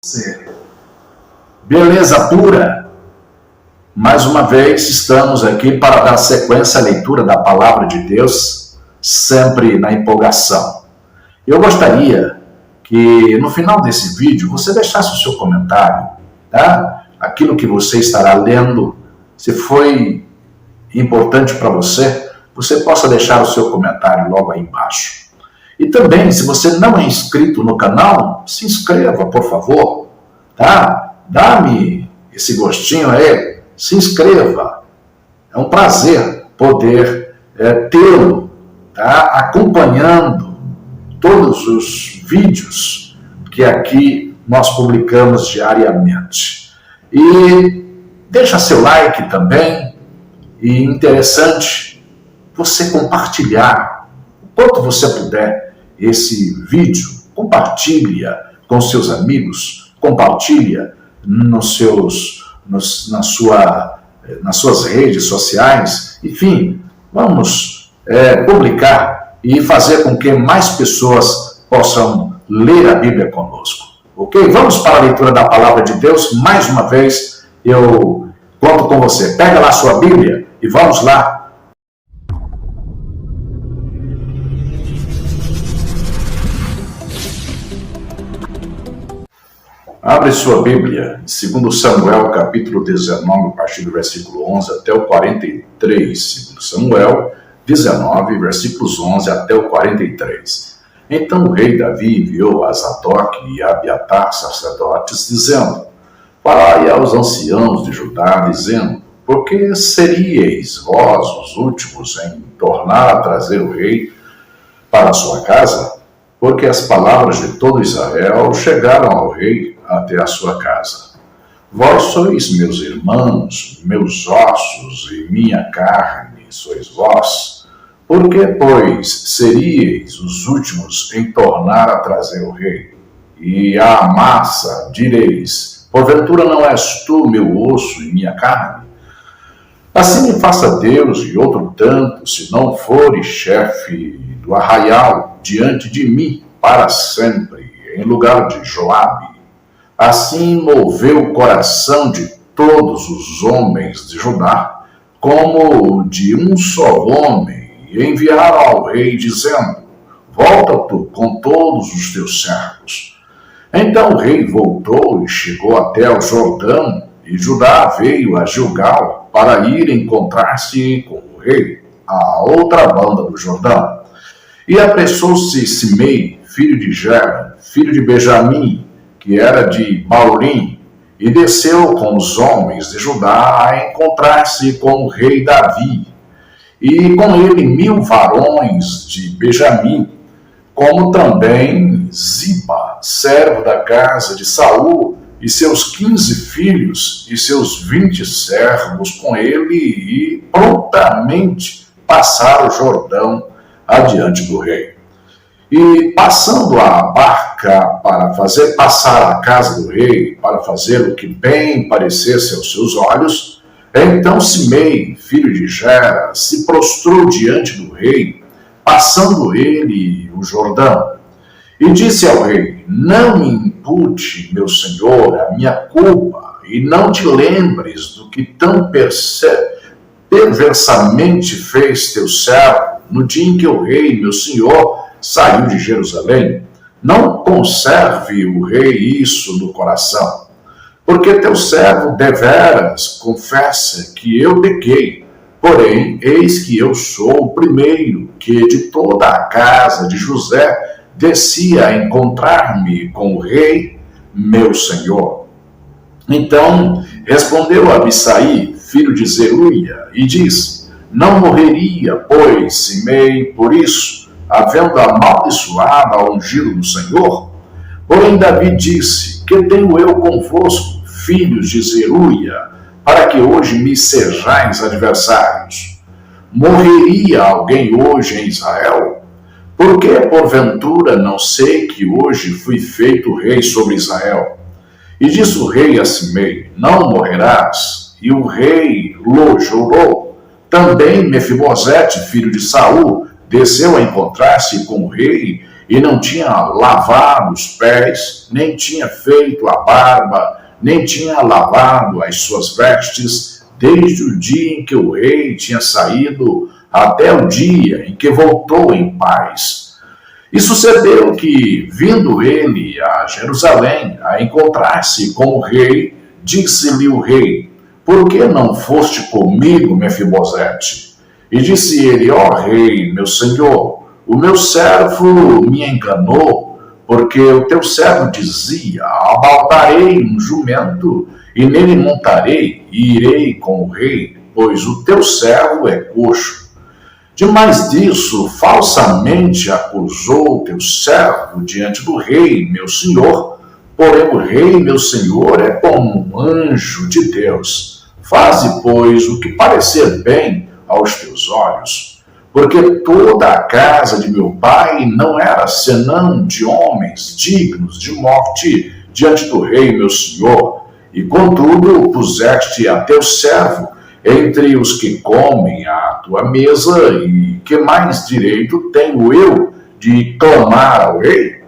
Você. Beleza pura? Mais uma vez estamos aqui para dar sequência à leitura da Palavra de Deus, sempre na empolgação. Eu gostaria que no final desse vídeo você deixasse o seu comentário, tá? Aquilo que você estará lendo, se foi importante para você, você possa deixar o seu comentário logo aí embaixo. E também, se você não é inscrito no canal, se inscreva, por favor, tá? Dá-me esse gostinho aí, se inscreva. É um prazer poder tê-lo, tá? Acompanhando todos os vídeos que aqui nós publicamos diariamente. E deixa seu like também, e interessante você compartilhar o quanto você puder esse vídeo, compartilha com seus amigos, compartilha nas suas redes sociais, enfim, vamos publicar e fazer com que mais pessoas possam ler a Bíblia conosco, ok? Vamos para a leitura da Palavra de Deus, mais uma vez eu conto com você, pega lá a sua Bíblia e vamos lá. Abre sua Bíblia, 2 Samuel, capítulo 19, a partir do versículo 11 até o 43. 2 Samuel 19, versículos 11 até o 43. Então o rei Davi enviou a Zadok e a Abiatar, sacerdotes, dizendo: Falai aos anciãos de Judá, dizendo: Por que seríeis vós os últimos em tornar a trazer o rei para a sua casa? Porque as palavras de todo Israel chegaram ao rei até a sua casa. Vós sois meus irmãos, meus ossos e minha carne sois vós. Por que, pois, seríeis os últimos em tornar a trazer o rei? E à massa direis: Porventura não és tu meu osso e minha carne? Assim me faça Deus e outro tanto, se não fores chefe do arraial diante de mim para sempre, em lugar de Joabe. Assim moveu o coração de todos os homens de Judá, como de um só homem, e enviaram ao rei, dizendo: Volta tu com todos os teus servos. Então o rei voltou e chegou até o Jordão, e Judá veio a Gilgal para ir encontrar-se com o rei, à outra banda do Jordão. E apressou-se Simei, filho de Gera, filho de Benjamim, que era de Baurim, e desceu com os homens de Judá a encontrar-se com o rei Davi, e com ele 1000 varões de Benjamim, como também Ziba, servo da casa de Saul, e seus 15 filhos e seus 20 servos com ele, e prontamente passaram o Jordão adiante do rei. E passando a barca para fazer passar a casa do rei, para fazer o que bem parecesse aos seus olhos, então Simei, filho de Gera, se prostrou diante do rei, passando ele o Jordão. E disse ao rei: Não me impute, meu senhor, a minha culpa, e não te lembres do que tão perversamente fez teu servo no dia em que o rei, meu senhor, saiu de Jerusalém. Não conserve o rei isso no coração, porque teu servo deveras confessa que eu pequei. Porém, eis que eu sou o primeiro que de toda a casa de José descia a encontrar-me com o rei, meu senhor. Então respondeu Abissai, filho de Zeruia, e disse: Não morreria, pois, Simei, por isso, havendo amaldiçoado a ungido do Senhor? Porém Davi disse: Que tenho eu convosco, filhos de Zeruia, para que hoje me sejais adversários? Morreria alguém hoje em Israel? Porque, porventura, não sei que hoje fui feito rei sobre Israel? E disse o rei a Simei: Não morrerás. E o rei lo jurou. Também Mefibosete, filho de Saul, desceu a encontrar-se com o rei, e não tinha lavado os pés, nem tinha feito a barba, nem tinha lavado as suas vestes, desde o dia em que o rei tinha saído até o dia em que voltou em paz. E sucedeu que, vindo ele a Jerusalém a encontrar-se com o rei, disse-lhe o rei: por que não foste comigo, Mefibosete? E disse ele: ó rei, meu senhor, o meu servo me enganou, porque o teu servo dizia: abaltarei um jumento, e nele montarei, e irei com o rei, pois o teu servo é coxo. Demais disso, falsamente acusou o teu servo diante do rei, meu senhor. Porém o rei, meu senhor, é como um anjo de Deus. Faze, pois, o que parecer bem aos teus olhos. Porque toda a casa de meu pai não era senão de homens dignos de morte diante do rei, meu senhor. E contudo puseste a teu servo entre os que comem à tua mesa, e que mais direito tenho eu de clamar ao rei?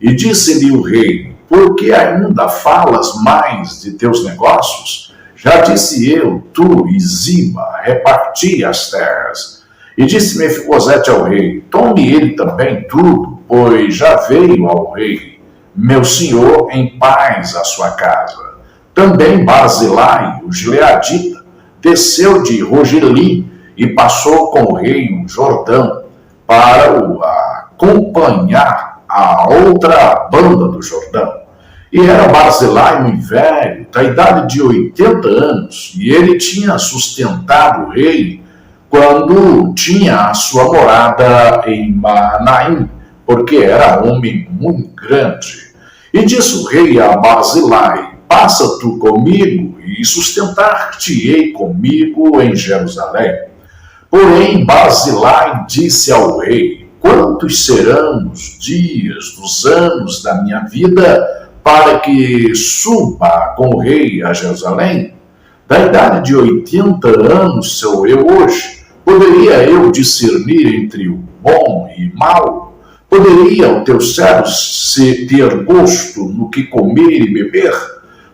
E disse-lhe o rei: por que ainda falas mais de teus negócios? Já disse eu, tu e Ziba, reparti as terras. E disse Mefibosete ao rei: tome ele também tudo, pois já veio ao rei, meu senhor, em paz à sua casa. Também Barzilai, o gileadita, desceu de Rogelim e passou com o rei o Jordão para o acompanhar a outra banda do Jordão. E era Barzilai muito velho, da idade de 80 anos, e ele tinha sustentado o rei quando tinha a sua morada em Manaim, porque era homem muito grande. E disse o rei a Barzilai: passa tu comigo, e sustentar-te-ei comigo em Jerusalém. Porém, Barzilai disse ao rei: quantos serão os dias dos anos da minha vida para que suba com o rei a Jerusalém? Da idade de 80 anos sou eu hoje. Poderia eu discernir entre o bom e mal? Poderia o teu servo ter gosto no que comer e beber?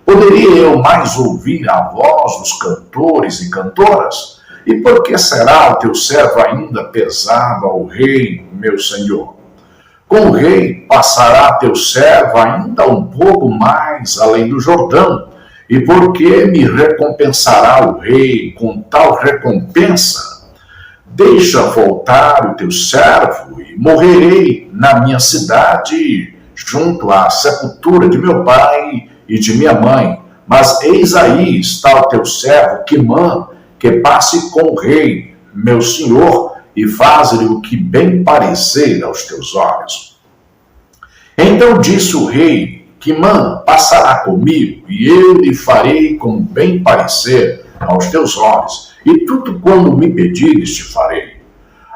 Poderia eu mais ouvir a voz dos cantores e cantoras? E por que será o teu servo ainda pesado ao rei, meu senhor? Com o rei passará teu servo ainda um pouco mais além do Jordão. E por que me recompensará o rei com tal recompensa? Deixa voltar o teu servo e morrerei na minha cidade, junto à sepultura de meu pai e de minha mãe. Mas eis aí está o teu servo Quimã, que passe com o rei, meu senhor, e faz-lhe o que bem parecer aos teus olhos. Então disse o rei: Quimã passará comigo, e eu lhe farei como bem parecer aos teus olhos, e tudo quando me pedires te farei.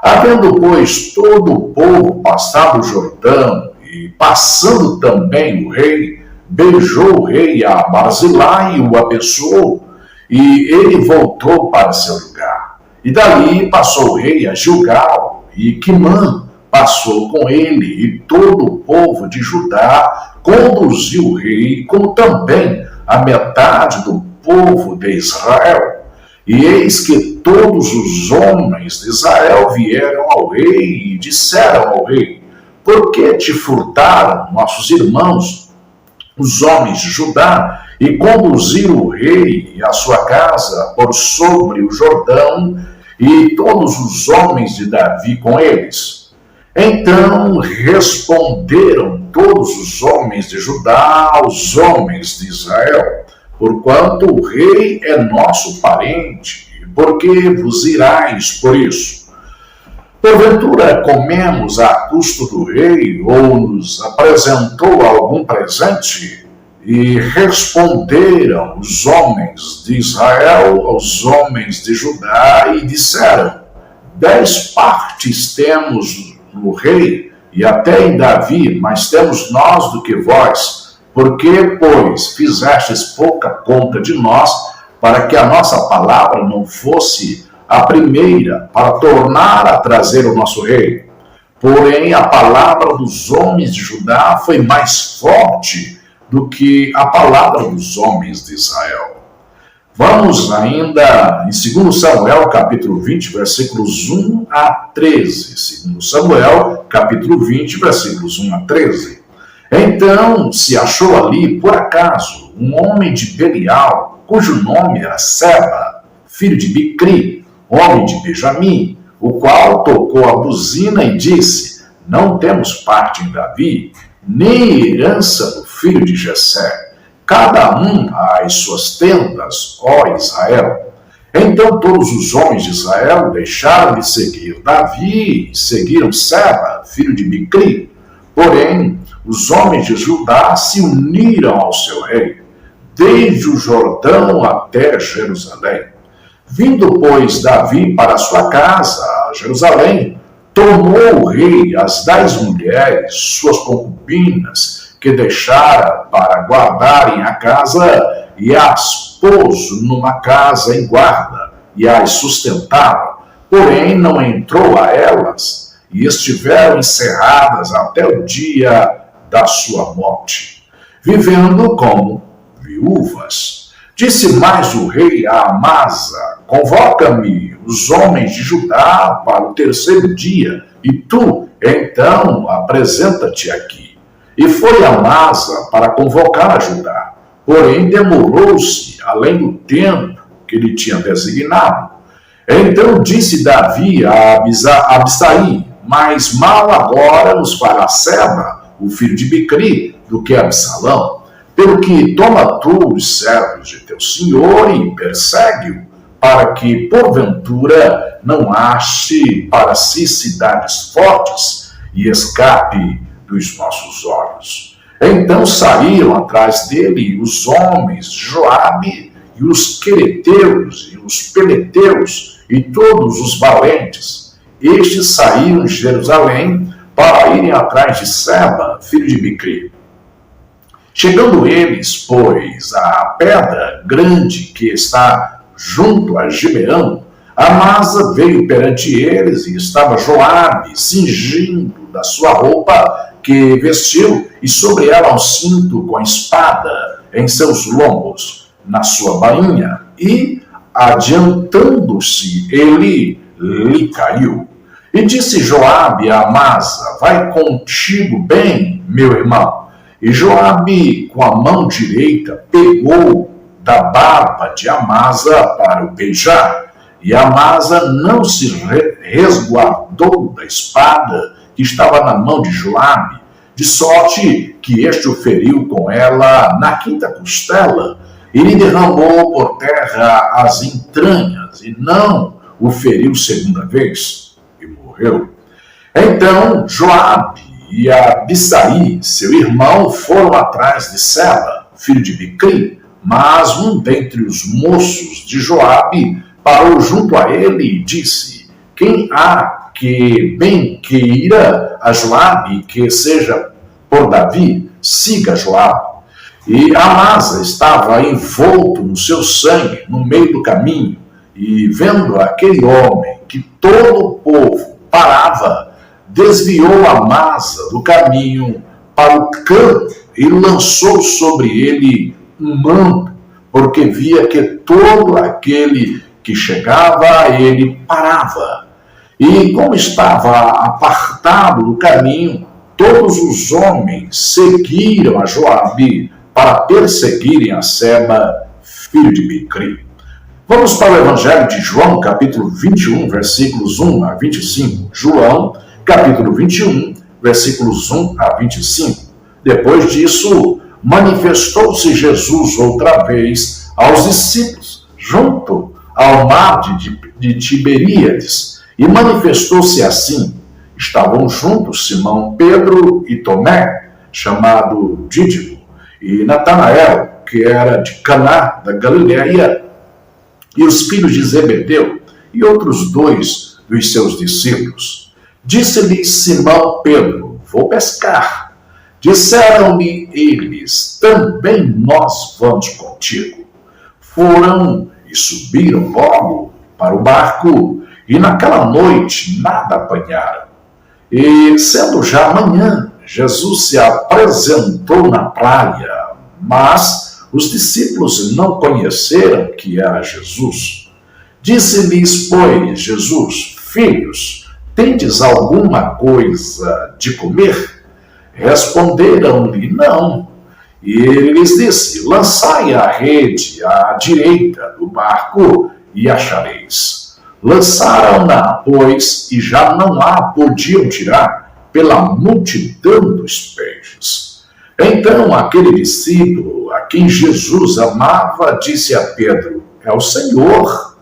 Havendo, pois, todo o povo passado o Jordão, e passando também o rei, beijou o rei a Barzilai e o abençoou, e ele voltou para seu lugar. E dali passou o rei a Gilgal, e Quimã passou com ele, e todo o povo de Judá conduziu o rei, como também a metade do povo de Israel. E eis que todos os homens de Israel vieram ao rei e disseram ao rei: por que te furtaram nossos irmãos, os homens de Judá, e conduziram o rei e a sua casa por sobre o Jordão, e todos os homens de Davi com eles? Então responderam todos os homens de Judá aos homens de Israel: porquanto o rei é nosso parente, por que vos irais por isso? Porventura comemos a custo do rei, ou nos apresentou algum presente? E responderam os homens de Israel aos homens de Judá e disseram: 10 partes temos no rei e até em Davi, mas temos nós do que vós. Por que, pois, fizestes pouca conta de nós, para que a nossa palavra não fosse a primeira para tornar a trazer o nosso rei? Porém, a palavra dos homens de Judá foi mais forte do que a palavra dos homens de Israel. Vamos ainda em 2 Samuel, capítulo 20, versículos 1 a 13. 2 Samuel, capítulo 20, versículos 1 a 13. Então se achou ali, por acaso, um homem de Belial, cujo nome era Seba, filho de Bicri, homem de Benjamim, o qual tocou a buzina e disse: não temos parte em Davi, nem herança do filho de Jessé, cada um às suas tendas, ó Israel. Então todos os homens de Israel deixaram de seguir Davi e seguiram Seba, filho de Bicri. Porém, os homens de Judá se uniram ao seu rei, desde o Jordão até Jerusalém. Vindo, pois, Davi para sua casa, a Jerusalém, tomou o rei as 10 mulheres, suas concubinas, que deixara para guardarem a casa, e as pôs numa casa em guarda, e as sustentava. Porém, não entrou a elas, e estiveram encerradas até o dia da sua morte, vivendo como viúvas. Disse mais o rei a Amasa: convoca-me os homens de Judá para o 3º dia, e tu, então, apresenta-te aqui. E foi Amasa para convocar a Judá, porém demorou-se além do tempo que lhe tinha designado. Então disse Davi a Abisai: mais mal agora nos fará Seba, o filho de Bicri, do que Absalão. Pelo que toma tu os servos de teu senhor e persegue-o, para que, porventura, não ache para si cidades fortes e escape dos nossos olhos. Então saíram atrás dele os homens de Joabe, e os quereteus, e os peleteus, e todos os valentes. Estes saíram de Jerusalém para irem atrás de Seba, filho de Bicri. Chegando eles, pois, à pedra grande que está junto a Gibeão, Amasa veio perante eles, e estava Joabe cingindo da sua roupa que vestiu, e sobre ela um cinto com espada em seus lombos, na sua bainha, e, adiantando-se, ele lhe caiu. E disse Joabe a Amasa: vai contigo bem, meu irmão. E Joabe, com a mão direita, pegou da barba de Amasa para o beijar. E Amasa não se resguardou da espada que estava na mão de Joabe, de sorte que este o feriu com ela na 5ª costela, e lhe derramou por terra as entranhas, e não o feriu 2ª vez, e morreu. Então Joabe e Abisai, seu irmão, foram atrás de Seba, filho de Bicri, mas um dentre os moços de Joabe parou junto a ele e disse: quem há que bem queira a Joabe que seja por Davi, siga Joabe. E Amasa estava envolto no seu sangue no meio do caminho, e vendo aquele homem que todo o povo parava, desviou Amasa do caminho para o campo e lançou sobre ele um manto, porque via que todo aquele que chegava a ele parava. E como estava apartado do caminho, todos os homens seguiram a Joabe para perseguirem a Seba, filho de Bicri. Vamos para o Evangelho de João, capítulo 21, versículos 1 a 25. João, capítulo 21, versículos 1 a 25. Depois disso, manifestou-se Jesus outra vez aos discípulos, junto ao mar de Tiberíades, e manifestou-se assim. Estavam juntos Simão Pedro e Tomé, chamado Dídimo, e Natanael, que era de Caná da Galileia, e os filhos de Zebedeu, e outros 2 dos seus discípulos. Disse-lhe Simão Pedro: vou pescar. Disseram-lhe eles: também nós vamos contigo. Foram e subiram logo para o barco, e naquela noite nada apanharam. E, sendo já manhã, Jesus se apresentou na praia, mas os discípulos não conheceram que era Jesus. Disse-lhes, pois, Jesus: Filhos, tendes alguma coisa de comer? Responderam-lhe: Não. E ele lhes disse: Lançai a rede à direita do barco e achareis. Lançaram-na, pois, e já não a podiam tirar pela multidão dos peixes. Então aquele discípulo a quem Jesus amava disse a Pedro: É o Senhor.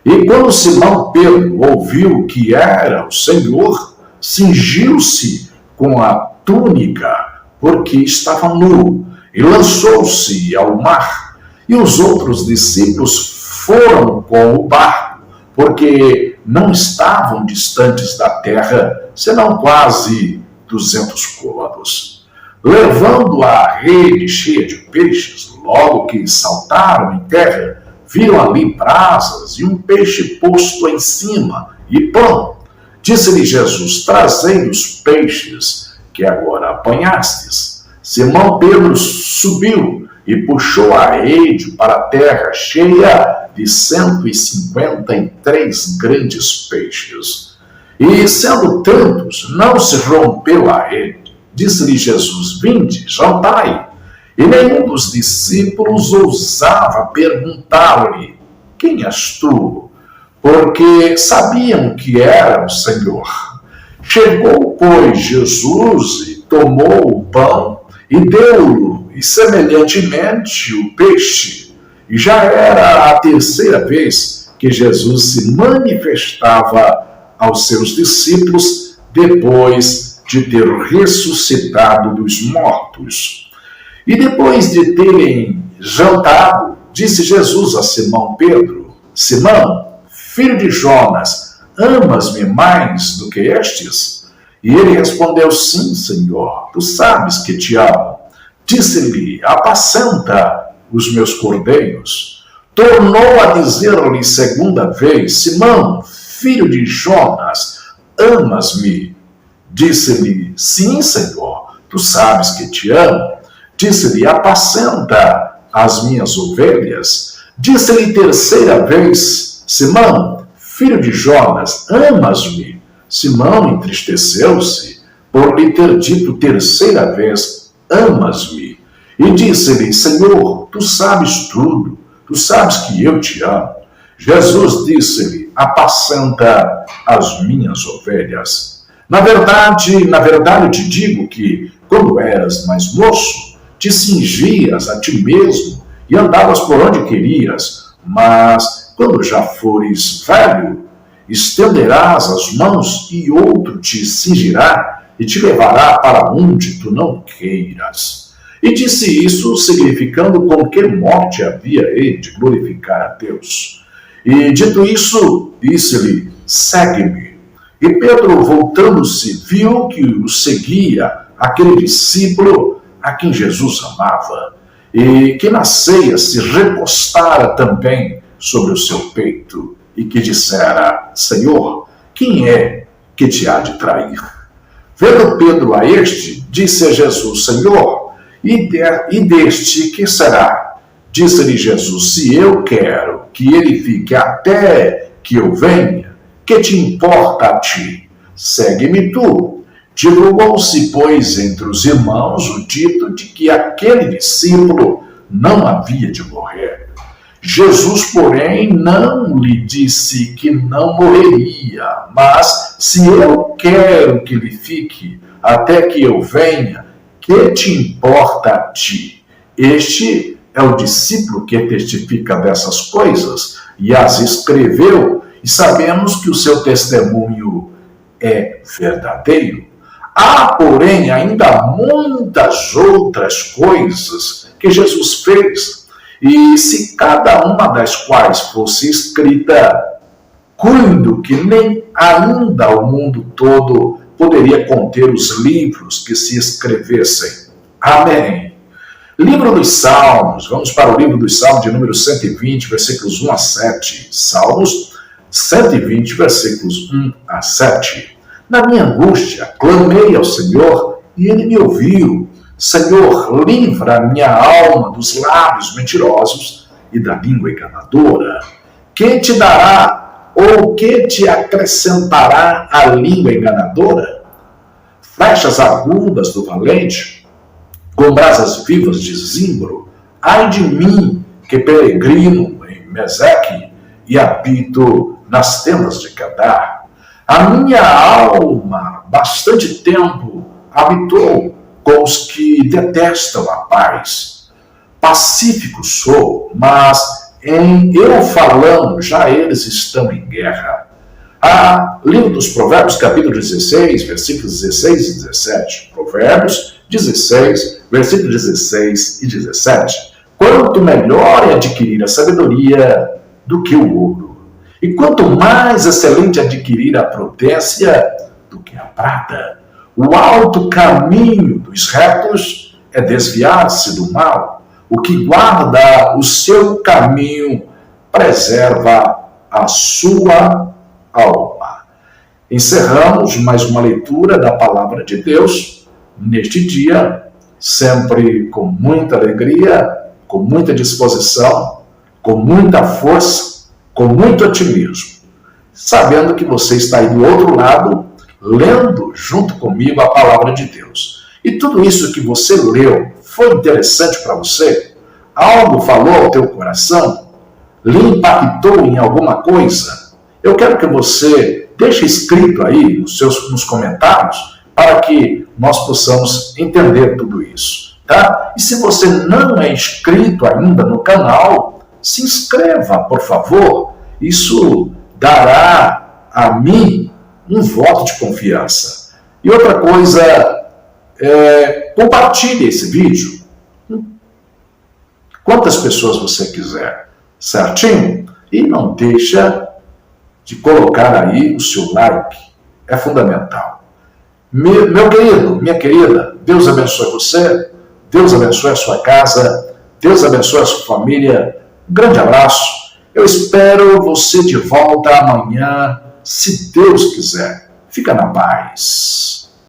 E quando Simão Pedro ouviu que era o Senhor, cingiu-se com a túnica, porque estava nu, e lançou-se ao mar. E os outros discípulos foram com o barco, porque não estavam distantes da terra, senão quase 200 côvados. Levando a rede cheia de peixes, logo que saltaram em terra, viram ali brasas e um peixe posto em cima, e pão. Disse-lhe Jesus: Trazei os peixes que agora apanhastes. Simão Pedro subiu e puxou a rede para a terra, cheia de 153 grandes peixes. E, sendo tantos, não se rompeu a rede. Disse-lhe Jesus: Vinde, jantai. E nenhum dos discípulos ousava perguntar-lhe: Quem és tu? Porque sabiam que era o Senhor. Chegou, pois, Jesus e tomou o pão e deu-o, e semelhantemente o peixe. E já era a terceira vez que Jesus se manifestava aos seus discípulos depois de ter ressuscitado dos mortos. E depois de terem jantado, disse Jesus a Simão Pedro: Simão, filho de Jonas, amas-me mais do que estes? E ele respondeu: Sim, Senhor, tu sabes que te amo. Disse-lhe: Apacenta os meus cordeiros. Tornou a dizer-lhe segunda vez: Simão, filho de Jonas, amas-me? Disse-lhe: Sim, Senhor, tu sabes que te amo. Disse-lhe: Apacenta as minhas ovelhas. Disse-lhe terceira vez: Simão, filho de Jonas, amas-me? Simão entristeceu-se por lhe ter dito terceira vez: Amas-me? E disse-lhe: Senhor, tu sabes tudo, tu sabes que eu te amo. Jesus disse-lhe: Apacenta as minhas ovelhas. Na verdade eu te digo que, quando eras mais moço, te cingias a ti mesmo e andavas por onde querias, mas quando já fores velho, estenderás as mãos e outro te cingirá e te levará para onde tu não queiras. E disse isso, significando com que morte havia ele de glorificar a Deus. E dito isso, disse-lhe: Segue-me. E Pedro, voltando-se, viu que o seguia aquele discípulo a quem Jesus amava, e que na ceia se recostara também sobre o seu peito, e que dissera: Senhor, quem é que te há de trair? Vendo Pedro a este, disse a Jesus: Senhor, e deste que será? Disse-lhe Jesus: Se eu quero que ele fique até que eu venha, que te importa a ti? Segue-me tu. Divulgou-se, pois, entre os irmãos o dito de que aquele discípulo não havia de morrer. Jesus, porém, não lhe disse que não morreria, mas: se eu quero que ele fique até que eu venha, que te importa a ti? Este é o discípulo que testifica dessas coisas e as escreveu, e sabemos que o seu testemunho é verdadeiro. Há, porém, ainda muitas outras coisas que Jesus fez, e se cada uma das quais fosse escrita, cuido que nem ainda o mundo todo poderia conter os livros que se escrevessem. Amém. Livro dos Salmos, vamos para o livro dos Salmos de número 120, versículos 1 a 7. Salmos 120, versículos 1 a 7. Na minha angústia, clamei ao Senhor e ele me ouviu. Senhor, livra a minha alma dos lábios mentirosos e da língua enganadora. Que te dará ou que te acrescentará a língua enganadora? Flechas agudas do valente, com brasas vivas de zimbro, ai de mim, que peregrino em Meseque e habito nas tendas de Kedar. A minha alma, bastante tempo, habitou com os que detestam a paz. Pacífico sou, mas em eu falando, já eles estão em guerra. Livro dos Provérbios, capítulo 16, versículos 16 e 17. Provérbios 16, versículos 16 e 17. Quanto melhor é adquirir a sabedoria do que o ouro, e quanto mais excelente adquirir a prudência do que a prata. O alto caminho dos retos é desviar-se do mal. O que guarda o seu caminho preserva a sua alma. Encerramos mais uma leitura da Palavra de Deus neste dia, sempre com muita alegria, com muita disposição, com muita força, com muito otimismo, sabendo que você está aí do outro lado, lendo junto comigo a Palavra de Deus. E tudo isso que você leu foi interessante para você? Algo falou ao teu coração? Lhe impactou em alguma coisa? Eu quero que você deixe escrito aí nos comentários para que nós possamos entender tudo isso, tá? E se você não é inscrito ainda no canal, se inscreva, por favor. Isso dará a mim um voto de confiança. E outra coisa, compartilhe esse vídeo. Quantas pessoas você quiser, certinho? E não deixa de colocar aí o seu like. É fundamental. Meu querido, minha querida, Deus abençoe você, Deus abençoe a sua casa, Deus abençoe a sua família. Um grande abraço. Eu espero você de volta amanhã, se Deus quiser. Fica na paz.